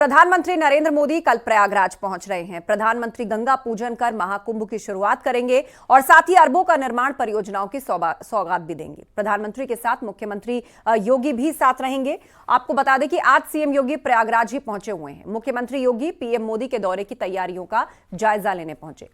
प्रधानमंत्री नरेंद्र मोदी कल प्रयागराज पहुंच रहे हैं। प्रधानमंत्री गंगा पूजन कर महाकुंभ की शुरुआत करेंगे और साथ ही अरबों का निर्माण परियोजनाओं की सौगात भी देंगे। प्रधानमंत्री के साथ मुख्यमंत्री योगी भी साथ रहेंगे। आपको बता दें कि आज सीएम योगी प्रयागराज ही पहुंचे हुए हैं। मुख्यमंत्री योगी पीएम मोदी के दौरे की तैयारियों का जायजा लेने पहुंचे।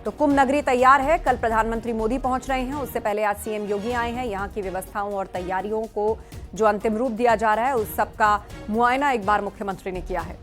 तो कुंभ नगरी तैयार है। कल प्रधानमंत्री मोदी पहुंच रहे हैं, उससे पहले आज सीएम योगी आए हैं। यहां की व्यवस्थाओं और तैयारियों को जो अंतिम रूप दिया जा रहा है उस सब का मुआयना एक बार मुख्यमंत्री ने किया है।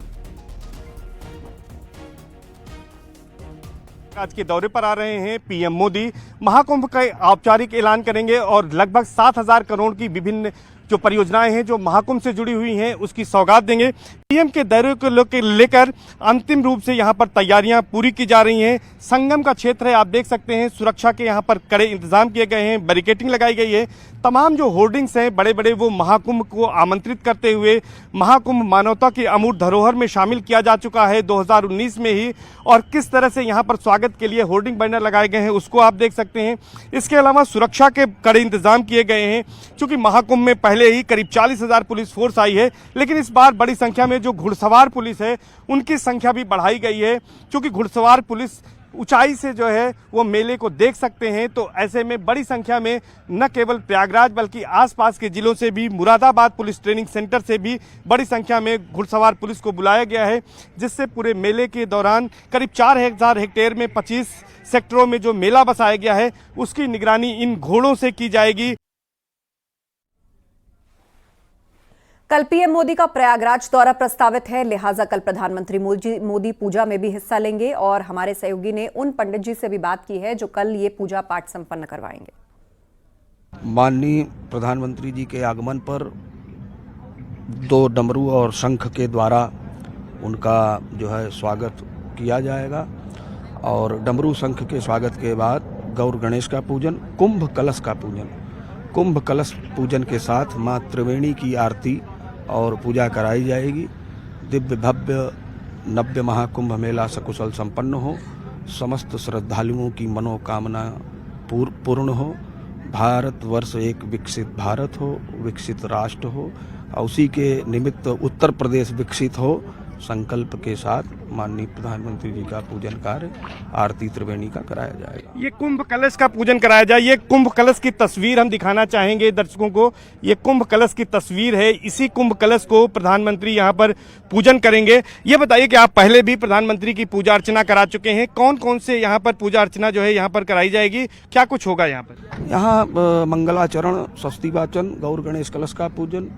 आज के दौरे पर आ रहे हैं पीएम मोदी। महाकुंभ का औपचारिक ऐलान करेंगे और लगभग 7,000 करोड़ की विभिन्न जो परियोजनाएं हैं जो महाकुंभ से जुड़ी हुई हैं उसकी सौगात देंगे। पीएम के दौरे को लेकर अंतिम रूप से यहां पर तैयारियां पूरी की जा रही हैं। संगम का क्षेत्र है, आप देख सकते हैं सुरक्षा के यहां पर कड़े इंतजाम किए गए हैं, बैरिकेडिंग लगाई गई है। तमाम जो होर्डिंग्स हैं बड़े बड़े वो महाकुंभ को आमंत्रित करते हुए महाकुंभ मानवता की अमूर्त धरोहर में शामिल किया जा चुका है 2019 में ही, और किस तरह से यहां पर स्वागत के लिए होर्डिंग बैनर लगाए गए हैं उसको आप देख सकते हैं। इसके अलावा सुरक्षा के कड़े इंतजाम किए गए हैं। चूंकि महाकुंभ में पहले ही करीब 40,000 पुलिस फोर्स आई है, लेकिन इस बार बड़ी संख्या में जो घुड़सवार पुलिस है उनकी संख्या भी बढ़ाई गई है। क्योंकि घुड़सवार पुलिस ऊंचाई से जो है वो मेले को देख सकते हैं, तो ऐसे में बड़ी संख्या में न केवल प्रयागराज बल्कि आसपास के जिलों से भी, मुरादाबाद पुलिस ट्रेनिंग सेंटर से भी बड़ी संख्या में घुड़सवार पुलिस को बुलाया गया है, जिससे पूरे मेले के दौरान करीब 4,000 हेक्टेयर में 25 सेक्टरों में जो मेला बसाया गया है उसकी निगरानी इन घोड़ों से की जाएगी। कल पीएम मोदी का प्रयागराज दौरा प्रस्तावित है, लिहाजा कल प्रधानमंत्री मोदी पूजा में भी हिस्सा लेंगे। और हमारे सहयोगी ने उन पंडित जी से भी बात की है जो कल ये पूजा पाठ संपन्न करवाएंगे। माननीय प्रधानमंत्री जी के आगमन पर 2 डमरू और शंख के द्वारा उनका जो है स्वागत किया जाएगा। और डमरू शंख के स्वागत के बाद गौर गणेश का पूजन, कुंभ कलश का पूजन, कुंभ कलश पूजन के साथ माँ त्रिवेणी की आरती और पूजा कराई जाएगी। दिव्य भव्य नव्य महाकुंभ मेला सकुशल संपन्न हो, समस्त श्रद्धालुओं की मनोकामना पूर्ण हो, भारतवर्ष एक विकसित भारत हो, विकसित राष्ट्र हो, और उसी के निमित्त उत्तर प्रदेश विकसित हो, संकल्प के साथ माननीय प्रधानमंत्री जी का पूजन कार्य आरती त्रिवेणी का कराया जाएगा। ये कुंभ कलश का पूजन कराया जाए। ये कुंभ कलश की तस्वीर हम दिखाना चाहेंगे दर्शकों को। ये कुंभ कलश की तस्वीर है, इसी कुंभ कलश को प्रधानमंत्री यहाँ पर पूजन करेंगे। ये बताइए कि आप पहले भी प्रधानमंत्री की पूजा अर्चना करा चुके हैं, कौन कौन से यहाँ पर पूजा अर्चना जो है यहाँ पर कराई जाएगी, क्या कुछ होगा यहाँ पर? यहाँ मंगलाचरण, स्वस्ति वाचन, गौर गणेश कलश का पूजन,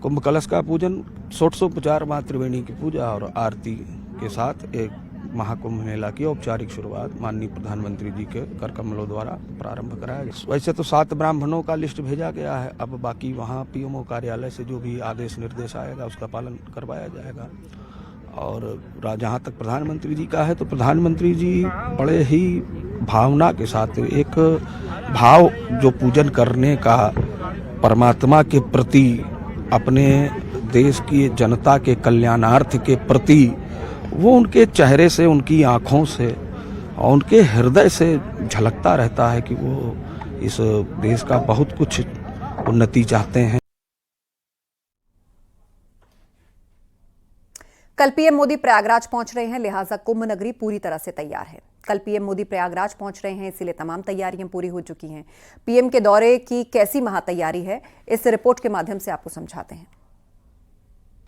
कुंभ कलश का पूजन, षोडशोपचार माँ त्रिवेणी की पूजा और आरती के साथ एक महाकुंभ मेला की औपचारिक शुरुआत माननीय प्रधानमंत्री जी के कर कमलों द्वारा प्रारंभ कराया गया। वैसे तो 7 ब्राह्मणों का लिस्ट भेजा गया है, अब बाकी वहाँ पीएमओ कार्यालय से जो भी आदेश निर्देश आएगा उसका पालन करवाया जाएगा। और जहाँ तक प्रधानमंत्री जी का है तो प्रधानमंत्री जी बड़े ही भावना के साथ एक भाव जो पूजन करने का परमात्मा के प्रति, अपने देश की जनता के कल्याणार्थ के प्रति, वो उनके चेहरे से, उनकी आँखों से और उनके हृदय से झलकता रहता है कि वो इस देश का बहुत कुछ उन्नति चाहते हैं। कल पीएम मोदी प्रयागराज पहुंच रहे हैं, लिहाजा कुंभ नगरी पूरी तरह से तैयार है। कल पीएम मोदी प्रयागराज पहुंच रहे हैं, इसीलिए तमाम तैयारियां पूरी हो चुकी हैं। पीएम के दौरे की कैसी महातैयारी है, इस रिपोर्ट के माध्यम से आपको समझाते हैं।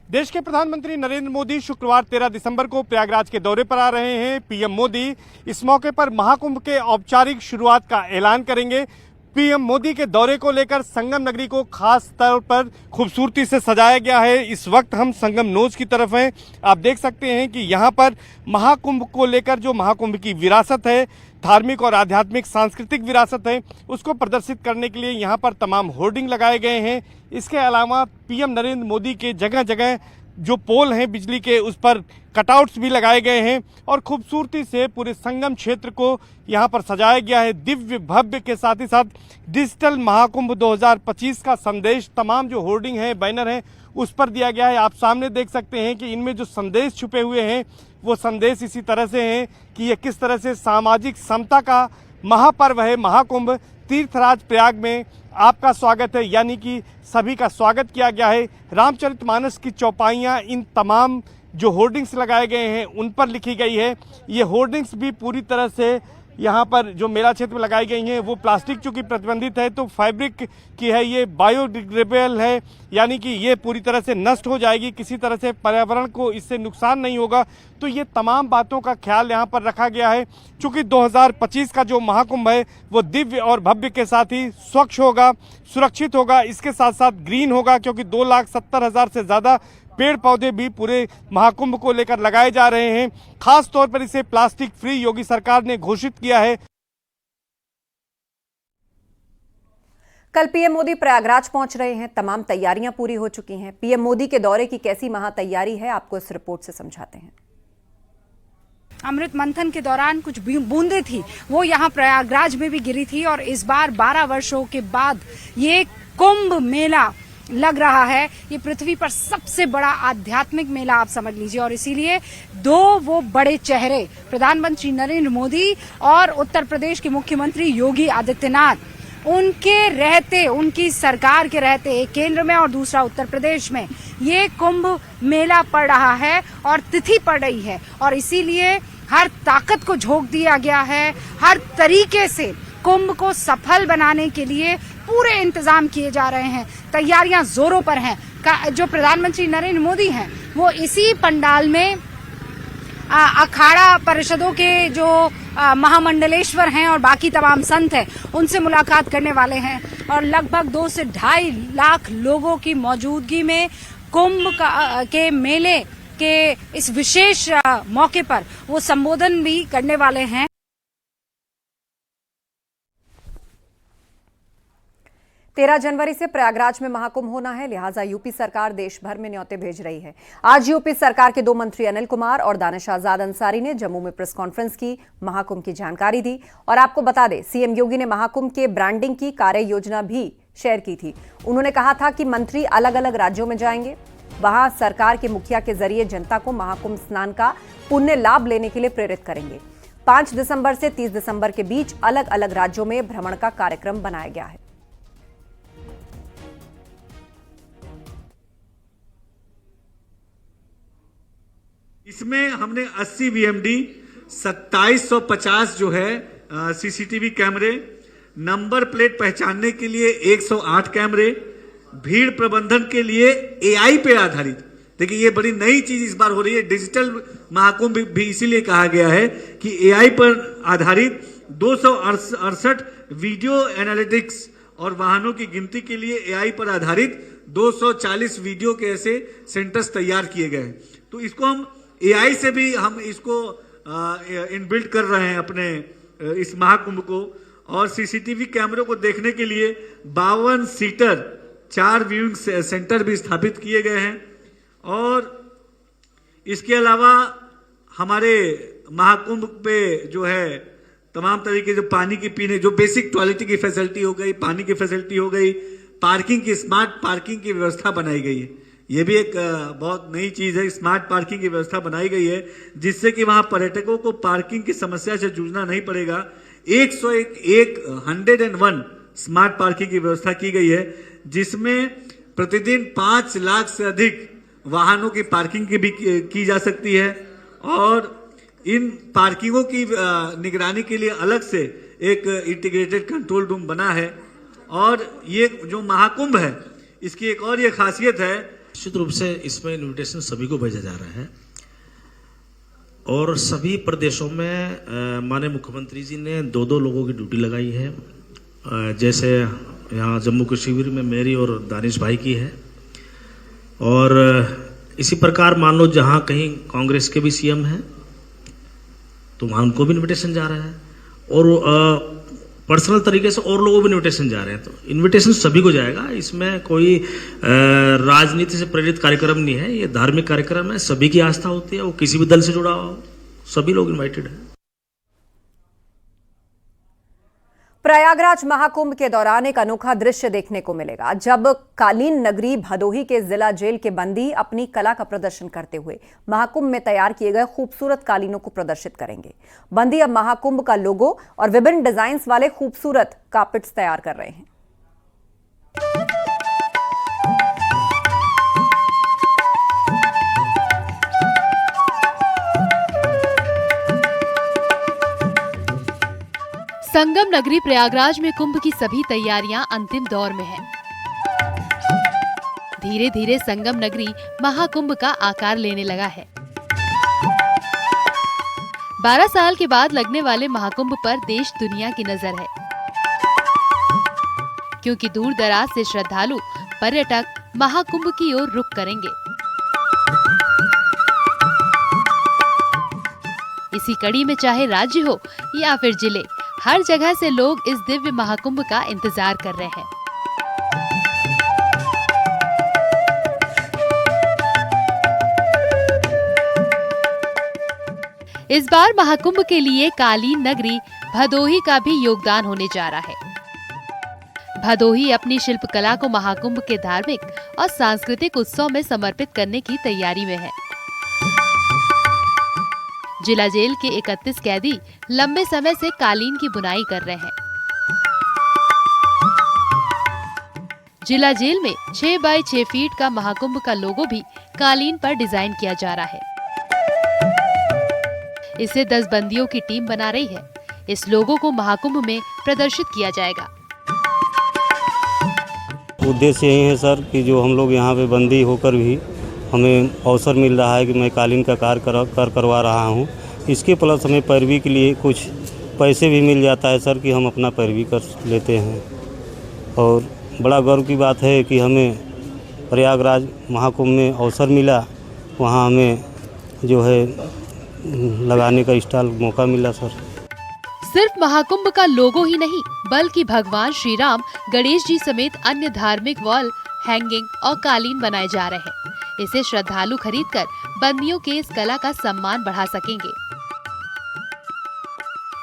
देश के प्रधानमंत्री नरेंद्र मोदी शुक्रवार 13 दिसंबर को प्रयागराज के दौरे पर आ रहे हैं। पीएम मोदी इस मौके पर महाकुंभ के औपचारिक शुरुआत का ऐलान करेंगे। पीएम मोदी के दौरे को लेकर संगम नगरी को खास तौर पर खूबसूरती से सजाया गया है। इस वक्त हम संगम नोज की तरफ हैं। आप देख सकते हैं कि यहाँ पर महाकुंभ को लेकर जो महाकुंभ की विरासत है, धार्मिक और आध्यात्मिक सांस्कृतिक विरासत है, उसको प्रदर्शित करने के लिए यहाँ पर तमाम होर्डिंग लगाए गए हैं। इसके अलावा पीएम नरेंद्र मोदी के जगह जगह जो पोल हैं बिजली के, उस पर कटआउट्स भी लगाए गए हैं और खूबसूरती से पूरे संगम क्षेत्र को यहाँ पर सजाया गया है। दिव्य भव्य के साथ ही साथ डिजिटल महाकुंभ 2025 का संदेश तमाम जो होर्डिंग है, बैनर हैं, उस पर दिया गया है। आप सामने देख सकते हैं कि इनमें जो संदेश छुपे हुए हैं वो संदेश इसी तरह से हैं कि ये किस तरह से सामाजिक समता का महापर्व है महाकुंभ, तीर्थराज प्रयाग में आपका स्वागत है, यानी कि सभी का स्वागत किया गया है। रामचरितमानस की चौपाइयाँ इन तमाम जो होर्डिंग्स लगाए गए हैं उन पर लिखी गई है। ये होर्डिंग्स भी पूरी तरह से यहाँ पर जो मेला क्षेत्र में लगाई गई हैं वो प्लास्टिक चूँकि प्रतिबंधित है तो फैब्रिक की है, ये बायोडिग्रेडेबल है, यानी कि ये पूरी तरह से नष्ट हो जाएगी, किसी तरह से पर्यावरण को इससे नुकसान नहीं होगा। तो ये तमाम बातों का ख्याल यहाँ पर रखा गया है। चूँकि 2025 का जो महाकुंभ है वो दिव्य और भव्य के साथ ही स्वच्छ होगा, सुरक्षित होगा, इसके साथ साथ ग्रीन होगा, क्योंकि 2,70,000 से ज़्यादा पेड़ पौधे भी पूरे महाकुंभ को लेकर लगाए जा रहे हैं। खास तौर पर इसे प्लास्टिक फ्री योगी सरकार ने घोषित किया है। कल पीएम मोदी प्रयागराज पहुंच रहे हैं, तमाम तैयारियां पूरी हो चुकी हैं। पीएम मोदी के दौरे की कैसी महातैयारी है, आपको इस रिपोर्ट से समझाते हैं। अमृत मंथन के दौरान कुछ बूंदें थी, वो यहाँ प्रयागराज में भी गिरी थी और इस बार 12 वर्षों के बाद ये कुंभ मेला लग रहा है। ये पृथ्वी पर सबसे बड़ा आध्यात्मिक मेला आप समझ लीजिए और इसीलिए दो वो बड़े चेहरे प्रधानमंत्री नरेंद्र मोदी और उत्तर प्रदेश के मुख्यमंत्री योगी आदित्यनाथ, उनके रहते, उनकी सरकार के रहते, एक केंद्र में और दूसरा उत्तर प्रदेश में ये कुंभ मेला पड़ रहा है और तिथि पड़ रही है और इसीलिए हर ताकत को झोंक दिया गया है। हर तरीके से कुंभ को सफल बनाने के लिए पूरे इंतजाम किए जा रहे हैं, तैयारियां जोरों पर हैं। जो प्रधानमंत्री नरेंद्र मोदी हैं वो इसी पंडाल में अखाड़ा परिषदों के जो महामंडलेश्वर हैं और बाकी तमाम संत हैं उनसे मुलाकात करने वाले हैं और लगभग 2 से 2.5 लाख लोगों की मौजूदगी में कुंभ के मेले के इस विशेष मौके पर वो संबोधन भी करने वाले हैं। 13 जनवरी से प्रयागराज में महाकुंभ होना है, लिहाजा यूपी सरकार देश भर में न्योते भेज रही है। आज यूपी सरकार के 2 मंत्री अनिल कुमार और दानिश आजाद अंसारी ने जम्मू में प्रेस कॉन्फ्रेंस की, महाकुंभ की जानकारी दी और आपको बता दें सीएम योगी ने महाकुंभ के ब्रांडिंग की कार्य योजना भी शेयर की थी। उन्होंने कहा था कि मंत्री अलग अलग राज्यों में जाएंगे, वहां सरकार के मुखिया के जरिए जनता को महाकुंभ स्नान का पुण्य लाभ लेने के लिए प्रेरित करेंगे। 5 दिसंबर से 30 दिसंबर के बीच अलग अलग राज्यों में भ्रमण का कार्यक्रम बनाया गया है। इसमें हमने 80 VMD, 2750 जो है सीसीटीवी कैमरे, नंबर प्लेट पहचानने के लिए 108 कैमरे, भीड़ प्रबंधन के लिए AI पे आधारित, देखिए ये बड़ी नई चीज इस बार हो रही है। डिजिटल महाकुंभ भी इसीलिए कहा गया है कि AI पर आधारित 268 वीडियो एनालिटिक्स और वाहनों की गिनती के लिए AI पर आधारित 240 वीडियो के ऐसे सेंटर्स तैयार किए गए हैं। तो इसको हम AI से भी हम इसको इनबिल्ट कर रहे हैं अपने इस महाकुंभ को। और सीसीटीवी कैमरों को देखने के लिए 52 सीटर 4 व्यूइंग सेंटर भी स्थापित किए गए हैं। और इसके अलावा हमारे महाकुंभ पे जो है तमाम तरीके जो पानी की पीने, जो बेसिक टॉयलेट की फैसिलिटी हो गई, पानी की फैसिलिटी हो गई, पार्किंग की, स्मार्ट पार्किंग की व्यवस्था बनाई गई है। ये भी एक बहुत नई चीज है, स्मार्ट पार्किंग की व्यवस्था बनाई गई है जिससे कि वहां पर्यटकों को पार्किंग की समस्या से जूझना नहीं पड़ेगा। 101 स्मार्ट पार्किंग की व्यवस्था की गई है जिसमें प्रतिदिन 5 लाख से अधिक वाहनों की पार्किंग की भी की जा सकती है। और इन पार्किंगों की निगरानी के लिए अलग से एक इंटीग्रेटेड कंट्रोल रूम बना है। और ये जो महाकुंभ है इसकी एक और ये खासियत है, निश्चित रूप से इसमें इन्विटेशन सभी को भेजा जा रहा है और सभी प्रदेशों में माननीय मुख्यमंत्री जी ने 2-2 लोगों की ड्यूटी लगाई है। जैसे यहाँ जम्मू कश्मीर में मेरी और दानिश भाई की है और इसी प्रकार मान लो जहाँ कहीं कांग्रेस के भी सीएम हैं तो वहाँ उनको भी इन्विटेशन जा रहा है और पर्सनल तरीके से और लोगों को भी इन्विटेशन जा रहे हैं। तो इन्विटेशन सभी को जाएगा, इसमें कोई राजनीति से प्रेरित कार्यक्रम नहीं है, ये धार्मिक कार्यक्रम है। सभी की आस्था होती है, वो किसी भी दल से जुड़ा हो, सभी लोग इन्वाइटेड है। प्रयागराज महाकुंभ के दौरान एक अनोखा दृश्य देखने को मिलेगा जब कालीन नगरी भदोही के जिला जेल के बंदी अपनी कला का प्रदर्शन करते हुए महाकुंभ में तैयार किए गए खूबसूरत कालीनों को प्रदर्शित करेंगे। बंदी अब महाकुंभ का लोगो और विभिन्न डिजाइन्स वाले खूबसूरत कार्पेट्स तैयार कर रहे हैं। संगम नगरी प्रयागराज में कुंभ की सभी तैयारियां अंतिम दौर में हैं। धीरे धीरे संगम नगरी महाकुंभ का आकार लेने लगा है। 12 साल के बाद लगने वाले महाकुंभ पर देश दुनिया की नजर है, क्योंकि दूर दराज से श्रद्धालु पर्यटक महाकुंभ की ओर रुख करेंगे। इसी कड़ी में चाहे राज्य हो या फिर जिले, हर जगह से लोग इस दिव्य महाकुंभ का इंतजार कर रहे हैं। इस बार महाकुंभ के लिए कालीन नगरी भदोही का भी योगदान होने जा रहा है। भदोही अपनी शिल्पकला को महाकुंभ के धार्मिक और सांस्कृतिक उत्सव में समर्पित करने की तैयारी में है। जिला जेल के 31 कैदी लंबे समय से कालीन की बुनाई कर रहे हैं। जिला जेल में 6 बाय 6 फीट का महाकुंभ का लोगो भी कालीन पर डिजाइन किया जा रहा है। इसे 10 बंदियों की टीम बना रही है। इस लोगो को महाकुंभ में प्रदर्शित किया जाएगा। उद्देश्य यही है सर कि जो हम लोग यहाँ पे बंदी होकर भी हमें अवसर मिल रहा है कि मैं कालीन का कार्य करवा रहा हूँ। इसके प्लस हमें पैरवी के लिए कुछ पैसे भी मिल जाता है सर कि हम अपना पैरवी कर लेते हैं। और बड़ा गर्व की बात है कि हमें प्रयागराज महाकुंभ में अवसर मिला, वहाँ हमें जो है लगाने का स्टॉल मौका मिला सर। सिर्फ महाकुंभ का लोगो ही नहीं, बल्कि भगवान श्री राम, गणेश जी समेत अन्य धार्मिक वॉल हैंगिंग और कालीन बनाए जा रहे हैं। इसे श्रद्धालु खरीदकर बंदियों के इस कला का सम्मान बढ़ा सकेंगे।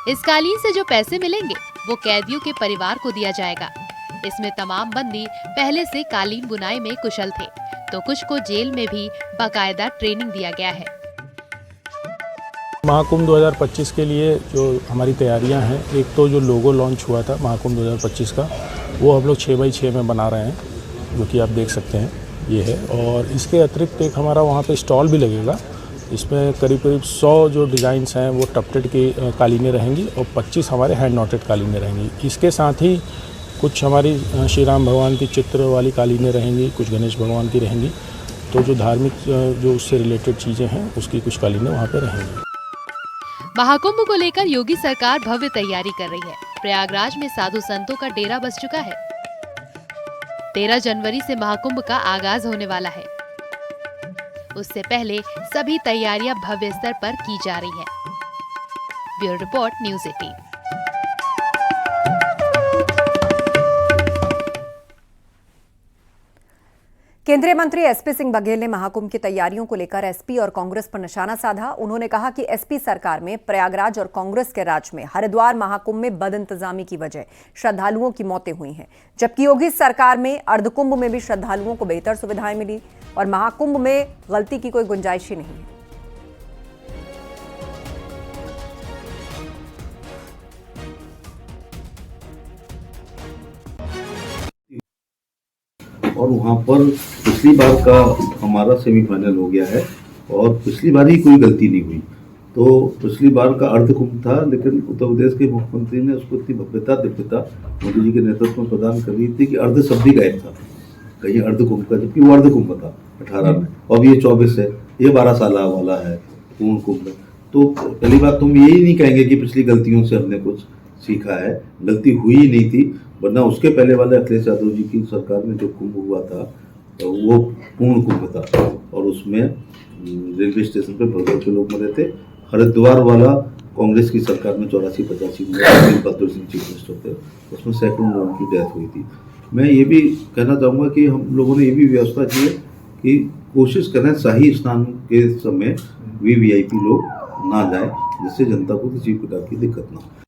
इस कालीन से जो पैसे मिलेंगे वो कैदियों के परिवार को दिया जाएगा। इसमें तमाम बंदी पहले से कालीन बुनाई में कुशल थे, तो कुछ को जेल में भी बाकायदा ट्रेनिंग दिया गया है। महाकुंभ 2025 के लिए जो हमारी तैयारियां हैं, एक तो जो लोगो लॉन्च हुआ था महाकुंभ 2025 का, वो हम लोग 6 बाई 6 में बना रहे हैं, जो कि आप देख सकते हैं ये है। और इसके अतिरिक्त एक हमारा वहाँ पे स्टॉल भी लगेगा। इसमें करीब 100 जो डिज़ाइंस हैं वो टपटेड की कालीनें रहेंगी और 25 हमारे हैंड नॉटेड कालीनें रहेंगी। इसके साथ ही कुछ हमारी श्री राम भगवान की चित्र वाली कालीनें रहेंगी, कुछ गणेश भगवान की रहेंगी। तो जो धार्मिक जो उससे रिलेटेड चीज़ें हैं उसकी कुछ कालीनें वहाँ पर रहेंगी। महाकुंभ को लेकर योगी सरकार भव्य तैयारी कर रही है। प्रयागराज में साधु संतों का डेरा बस चुका है। 13 जनवरी से महाकुंभ का आगाज होने वाला है। उससे पहले सभी तैयारियां भव्य स्तर पर की जा रही हैं। Bureau report, news 18। केंद्रीय मंत्री एसपी सिंह बघेल ने महाकुंभ की तैयारियों को लेकर एसपी और कांग्रेस पर निशाना साधा। उन्होंने कहा कि एसपी सरकार में प्रयागराज और कांग्रेस के राज में हरिद्वार महाकुंभ में बदइंतजामी की वजह श्रद्धालुओं की मौतें हुई हैं, जबकि योगी सरकार में अर्धकुंभ में भी श्रद्धालुओं को बेहतर सुविधाएं मिली और महाकुंभ में गलती की कोई गुंजाइश ही नहीं है। और वहाँ पर पिछली बार का हमारा सेमीफाइनल हो गया है और पिछली बार ही कोई गलती नहीं हुई। तो पिछली बार का अर्धकुंभ था, लेकिन उत्तर प्रदेश के मुख्यमंत्री ने उसको इतनी भव्यता दिव्यता मोदी जी के नेतृत्व में प्रदान कर दी थी कि अर्ध शब्द ही गायब था कहीं अर्धकुंभ का, जबकि वो अर्धकुंभ था 18 में, अब ये 24 है, ये 12 साल वाला है पूर्ण कुंभ। तो पहली बात तुम यही नहीं कहेंगे कि पिछली गलतियों से हमने कुछ सीखा है, गलती हुई ही नहीं थी। वरना उसके पहले वाले अखिलेश यादव जी की सरकार में जो कुंभ हुआ था तो वो पूर्ण कुंभ था और उसमें रेलवे स्टेशन पे भर के लोग मरे थे। हरिद्वार वाला कांग्रेस की सरकार में 84-85 में बहादुर सिंह चीफ मिनिस्टर थे, उसमें सैकड़ों लोगों की डेथ हुई थी। मैं ये भी कहना चाहूँगा कि हम लोगों ने ये भी व्यवस्था की है कि कोशिश करें शाही स्नान के समय VVIP लोग ना जाएं, जिससे जनता को किसी प्रकार की दिक्कत ना हो।